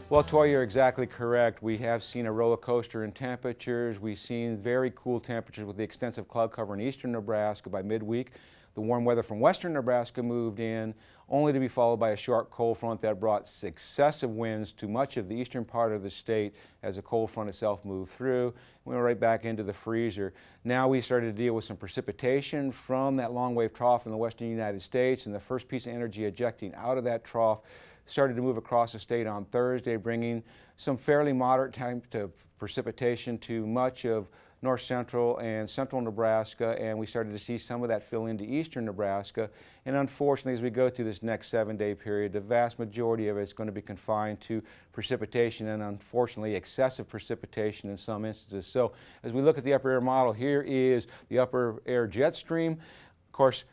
Well, Toy, you're exactly correct. We have seen a roller coaster in temperatures. We've seen very cool temperatures with the extensive cloud cover in eastern Nebraska by midweek. The warm weather from western Nebraska moved in, only to be followed by a short cold front that brought successive winds to much of the eastern part of the state as the cold front itself moved through. We went right back into the freezer. Now we started to deal with some precipitation from that long wave trough in the western United States, and the first piece of energy ejecting out of that trough started to move across the state on Thursday, bringing some fairly moderate type of precipitation to much of north central and central Nebraska, and we started to see some of that fill into eastern Nebraska. And unfortunately, as we go through this next 7-day period, the vast majority of it is going to be confined to precipitation, and unfortunately excessive precipitation in some instances. So as we look at the upper air model, here is the upper air jet stream. Of course,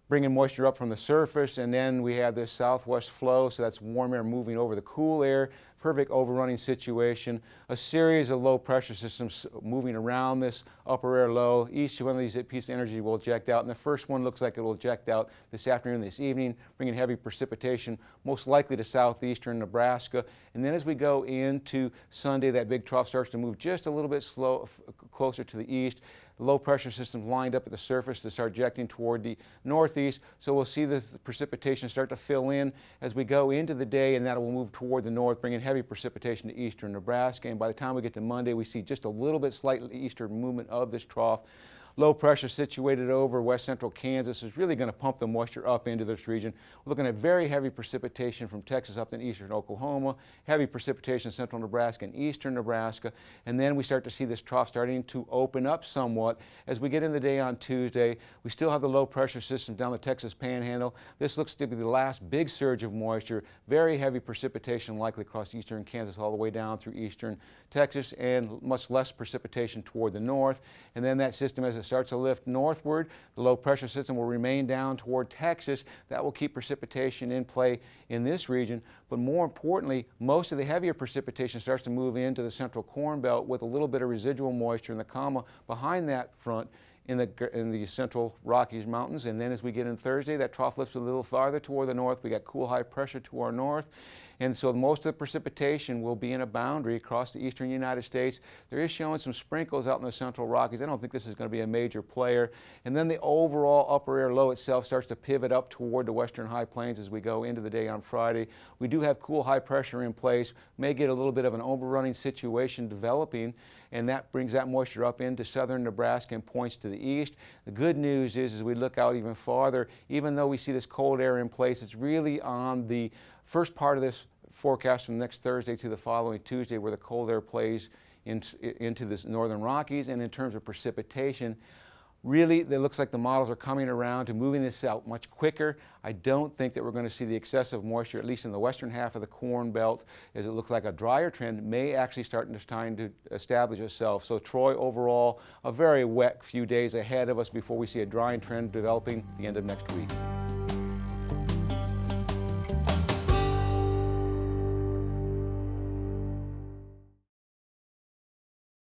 bringing moisture up from the surface, and then we have this southwest flow, so that's warm air moving over the cool air. Perfect overrunning situation. A series of low pressure systems moving around this upper air low. Each one of these pieces of energy will eject out, and the first one looks like it will eject out this afternoon, this evening, bringing heavy precipitation, most likely to southeastern Nebraska. And then as we go into Sunday, that big trough starts to move just a little bit closer to the east. Low pressure systems lined up at the surface to start ejecting toward the northeast, so we'll see the precipitation start to fill in as we go into the day, and that will move toward the north, bringing heavy precipitation to eastern Nebraska. And by the time we get to Monday, we see just a little bit slightly eastern movement of this trough. Low pressure situated over west central Kansas is really going to pump the moisture up into this region. We're looking at very heavy precipitation from Texas up to eastern Oklahoma, heavy precipitation in central Nebraska and eastern Nebraska, and then we start to see this trough starting to open up somewhat. As we get in the day on Tuesday, we still have the low pressure system down the Texas Panhandle. This looks to be the last big surge of moisture, very heavy precipitation likely across eastern Kansas all the way down through eastern Texas, and much less precipitation toward the north. And then that system, as it starts to lift northward, the low pressure system will remain down toward Texas. That will keep precipitation in play in this region. But more importantly, most of the heavier precipitation starts to move into the central Corn Belt with a little bit of residual moisture in the comma behind that front in the central Rockies Mountains. And then as we get in Thursday, that trough lifts a little farther toward the north. We got cool high pressure to our north. And so most of the precipitation will be in a boundary across the eastern United States. There is showing some sprinkles out in the central Rockies. I don't think this is going to be a major player. And then the overall upper air low itself starts to pivot up toward the western high plains as we go into the day on Friday. We do have cool high pressure in place, may get a little bit of an overrunning situation developing, and that brings that moisture up into southern Nebraska and points to the east. The good news is, as we look out even farther, even though we see this cold air in place, it's really on the first part of this forecast from next Thursday to the following Tuesday where the cold air plays into the northern Rockies. And in terms of precipitation, really, it looks like the models are coming around to moving this out much quicker. I don't think that we're going to see the excessive moisture, at least in the western half of the Corn Belt, as it looks like a drier trend may actually start to establish itself. So Troy, overall, a very wet few days ahead of us before we see a drying trend developing at the end of next week.